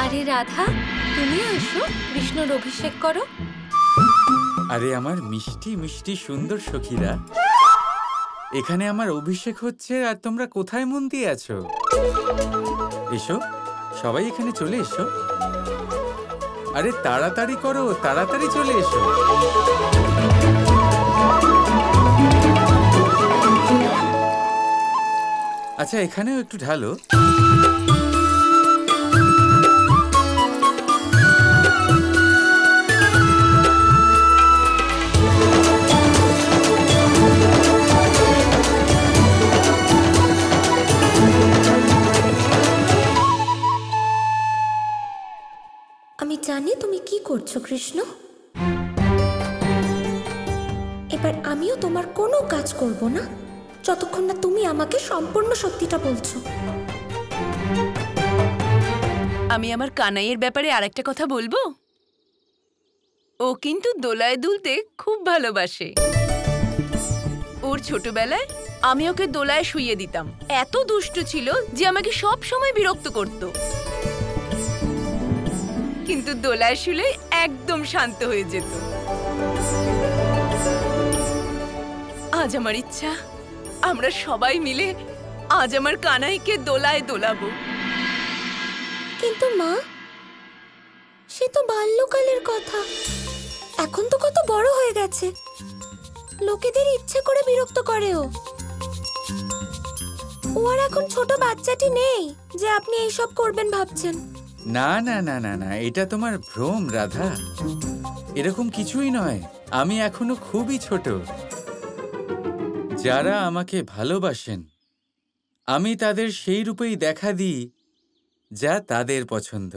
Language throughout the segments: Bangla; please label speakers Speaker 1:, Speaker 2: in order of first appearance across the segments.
Speaker 1: আরে রাধা, তুমিও এসো, কৃষ্ণর অভিষেক করো।
Speaker 2: আরে আমার মিষ্টি মিষ্টি সুন্দর সখীরা, এখানে আমার অভিষেক হচ্ছে আর তোমরা কোথায় মন দিয়ে আছো? এসো, সবাই এখানে চলে এসো। আরে তাড়াতাড়ি করো, তাড়াতাড়ি চলে এসো। আচ্ছা, এখানেও একটু ঢালো।
Speaker 3: আমি জানি তুমি কি করছো কৃষ্ণ। এবার আমিও তোমার কোনো কাজ করব না যতক্ষণ না তুমি আমাকে সম্পূর্ণ সত্যিটা বলছো।
Speaker 4: আমি আমার কানাইয়ের ব্যাপারে আরেকটা কথা বলবো। ও কিন্তু দোলায় দুলতে খুব ভালোবাসে। ওর ছোটবেলায় আমি ওকে দোলায় শুইয়ে দিতাম। এত দুষ্টু ছিল যে আমাকে সব সময় বিরক্ত করত, কিন্তু দোলায় শুলে একদম শান্ত হয়ে যেত। আজ আমার ইচ্ছা আমরা সবাই মিলে আজ আমার কানাইকে দোলায় দোলাবো।
Speaker 3: কিন্তু মা, সে তো বাল্যকালের কথা, এখন তো কত বড় হয়ে গেছে। লোকেদের ইচ্ছে করে বিরক্ত করে ও। ও আর এখন ছোট বাচ্চাটি নেই যে আপনি এইসব করবেন ভাবছেন।
Speaker 2: না না না না না, এটা তোমার ভ্রম রাধা। এরকম কিছুই নয়, আমি এখনো খুবই ছোট। যারা আমাকে ভালোবাসেন আমি তাদের সেই রূপেই দেখা দিই যা তাদের পছন্দ।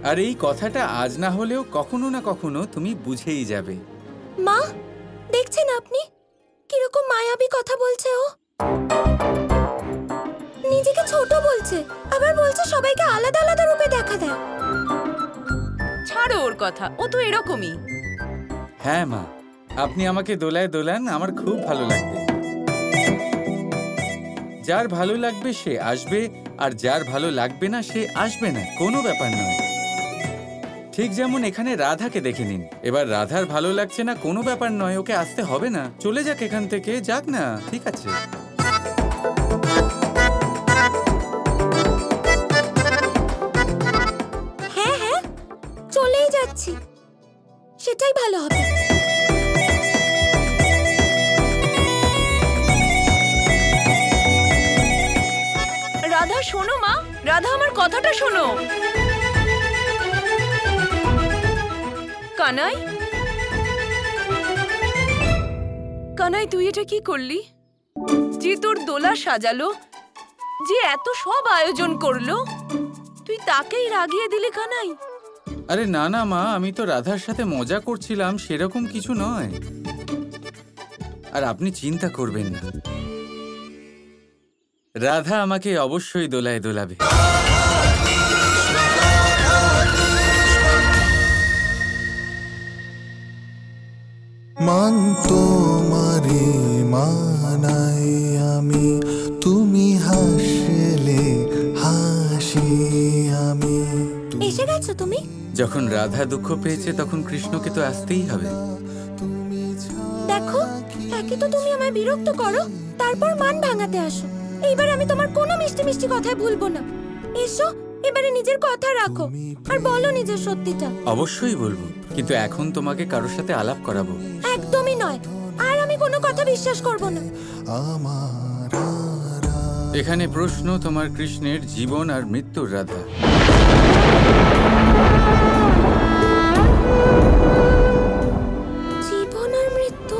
Speaker 2: আর এই কথাটা আজ না হলেও কখনো না কখনো তুমি বুঝেই যাবে।
Speaker 3: মা, দেখছেন আপনি কিরকম মায়াবী কথা বলছে ও। নিজেকে ছোট বলছে, আবার বলছে সবাইকে আলাদা আলাদা রূপে দেখা দেয়।
Speaker 4: ছাড়ো ওর কথা, ও তো এরকমই।
Speaker 2: হ্যাঁ মা, আপনি আমাকে দোলায় দোলান, আমার খুব ভালো লাগবে। যার ভালো লাগবে সে আসবে, আর যার ভালো লাগবে না সে আসবে না, কোনো ব্যাপার নয়। ঠিক যেমন এখানে রাধাকে দেখে নিন। এবার রাধার ভালো লাগছে না, কোনো ব্যাপার নয়, ওকে আসতে হবে না, চলে যাক এখান থেকে, যাক না, ঠিক আছে।
Speaker 3: হ্যাঁ হ্যাঁ, চলেই যাচ্ছি, সেটাই ভালো হবে।
Speaker 4: রাধা শোনো মা, রাধা আমার কথাটা শোনো। কানাই, কানাই তুই এটা কি করলি? যে তোর দোলা সাজালো, যে এত সব আয়োজন করলো, তুই তাকেই রাগিয়ে দিলি কানাই।
Speaker 2: আরে না না মা, আমি তো রাধার সাথে মজা করছিলাম, সেরকম কিছু নয়। আর আপনি চিন্তা করবেন না, রাধা আমাকে অবশ্যই দোলায় দোলাবে।
Speaker 5: মান তোমারে মানাই আমি, তুমি হাসলে হাসি আমি।
Speaker 3: এসে গেছো তুমি?
Speaker 2: যখন রাধা দুঃখ পেয়েছে তখন কৃষ্ণকে তো আসতেই হবে।
Speaker 3: দেখো, একে তো তুমি আমায় বিরক্ত করো, তারপর মান ভাঙাতে আসো। এইবার আমি তোমার কোনো মিষ্টি মিষ্টি কথায় ভুলবো না। এসো, এবারে নিজের কথা রাখো আর বলো নিজের সত্যিটা।
Speaker 2: অবশ্যই বলবো, কিন্তু এখন তোমাকে কারোর সাথে আলাপ করাবো।
Speaker 3: একদমই নয়, আর আমি কোনো কথা বিশ্বাস করব না।
Speaker 2: এখানে প্রশ্ন তোমার কৃষ্ণের জীবন আর মৃত্যুর রাধা।
Speaker 3: জীবন আর মৃত্যু,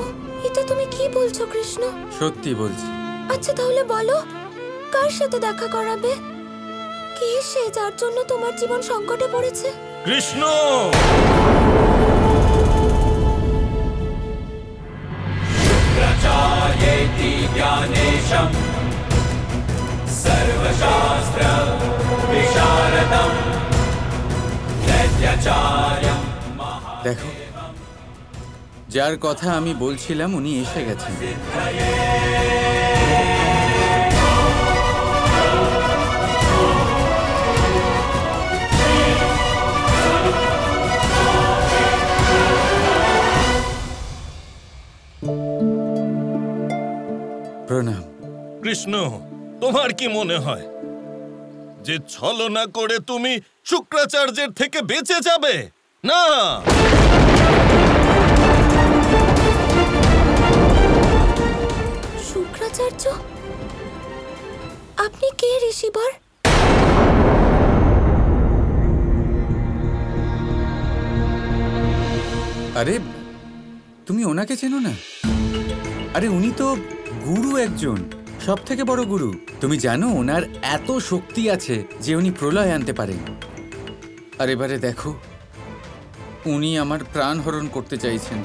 Speaker 3: এটা তুমি কি বলছো কৃষ্ণ?
Speaker 2: সত্যি বলছি।
Speaker 3: আচ্ছা তাহলে বলো, কার সাথে দেখা করাবে? কে সে যার জন্য তোমার জীবন সংকটে পড়েছে?
Speaker 6: কৃষ্ণ! প্রচারেতি জ্ঞানেশম সর্বশাস্ত্র বিশারদম যজ্ঞাচার্যম।
Speaker 2: দেখো, যার কথা আমি বলছিলাম উনি এসে গেছেন।
Speaker 7: কৃষ্ণ, তোমার কি মনে হয় যে ছলনা করে তুমি শুক্রাচার্যের থেকে বেঁচে যাবে? না,
Speaker 3: শুক্রাচার্য, আপনি কে ঋষিবর?
Speaker 2: আরে তুমি ওনাকে চেনো না? আরে উনি তো গুরু, একজন সব থেকে বড় গুরু। তুমি জানো ওনার এত শক্তি আছে যে উনি প্রলয় আনতে পারেন। আর এবারে দেখো, উনি আমার প্রাণ হরণ করতে চাইছেন।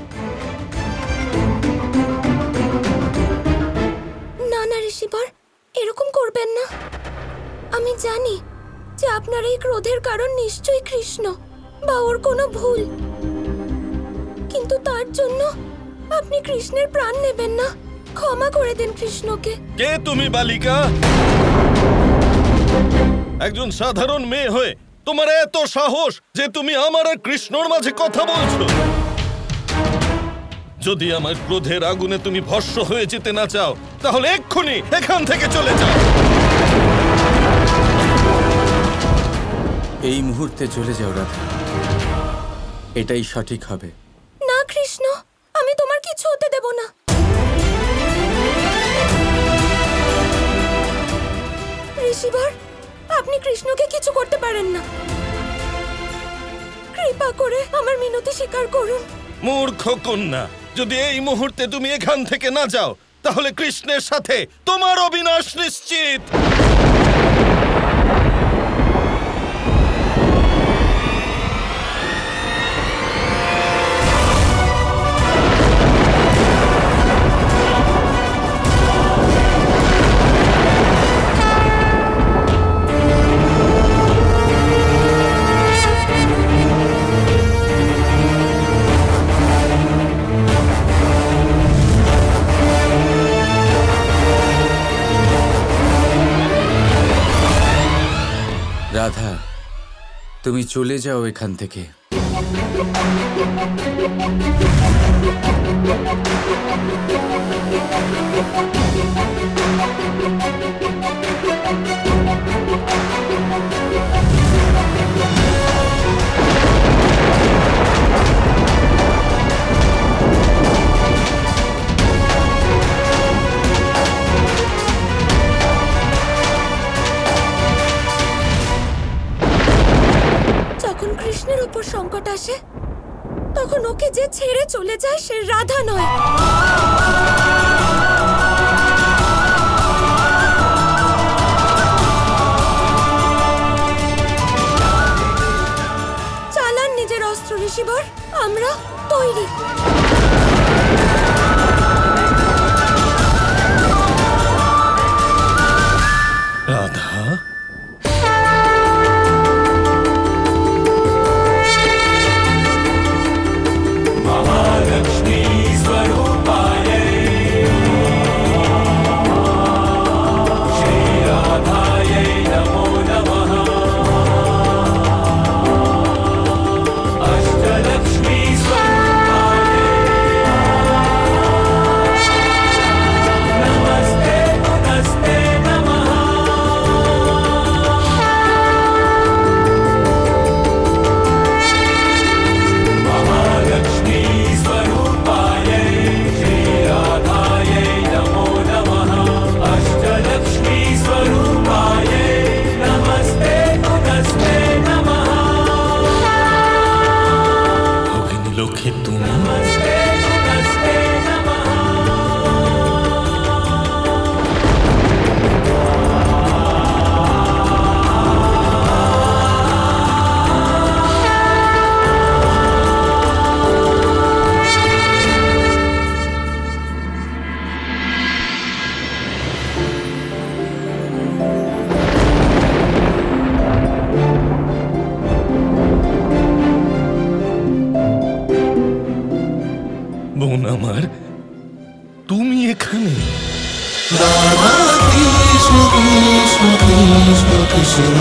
Speaker 3: না না ঋষিবর, এরকম করবেন না। আমি জানি যে আপনার এই ক্রোধের কারণ নিশ্চয়ই কৃষ্ণ বা ওর কোনো ভুল, কিন্তু তার জন্য আপনি কৃষ্ণের প্রাণ নেবেন না। ক্ষমা করে দিন কৃষ্ণকে।
Speaker 7: কে তুমি বালিকা? একজন সাধারণ মেয়ে হয়ে তোমার এত সাহস যে তুমি আমার আর কৃষ্ণর মাঝে কথা বলছো? যদি আমার ক্রোধের আগুনে তুমি ভস্ম হয়ে যেতে না চাও, তাহলে এক্ষুনি এখান থেকে চলে যাও।
Speaker 2: এই মুহূর্তে চলে যাও রাধা, এটাই সঠিক হবে।
Speaker 3: না কৃষ্ণ, আমি তোমার কিছু হতে দেব না। ঋষিবর, আপনি কৃষ্ণকে কিছু করতে পারেন না। কৃপা করে আমার মিনতি স্বীকার করুন।
Speaker 7: মূর্খ কন্যা, যদি এই মুহূর্তে তুমি এখান থেকে না যাও, তাহলে কৃষ্ণের সাথে তোমার অবিনাশ নিশ্চিত।
Speaker 2: রাধা, তুমি চলে যাও এখান থেকে।
Speaker 3: যখন কৃষ্ণের উপর সংকট আসে, তখন ওকে যে ছেড়ে চলে যায় সে রাধা নয়। চালান নিজের অস্ত্র ঋষিবর, আমরা তৈরি।
Speaker 7: রাধা,
Speaker 6: महालक्ष्मी स्वरूपायै श्रीराधायै नमो नमः। अष्टलक्ष्मी स्वरूपायै नमस्ते पुनस्ते नमः। महालक्ष्मी स्वरूपायै श्रीराधायै नमो नमः। अष्टलक्ष्मी स्वरूपायै नमस्ते पुनस्ते नमः।
Speaker 7: ভগিনী লক্ষ্মী, তুমি
Speaker 6: नमस्ते पुनस्ते नमः।
Speaker 7: বোন আমার, তুমি এখানে?
Speaker 5: রাধা কৃষ্ণ কৃষ্ণ কৃষ্ণ কৃষ্ণ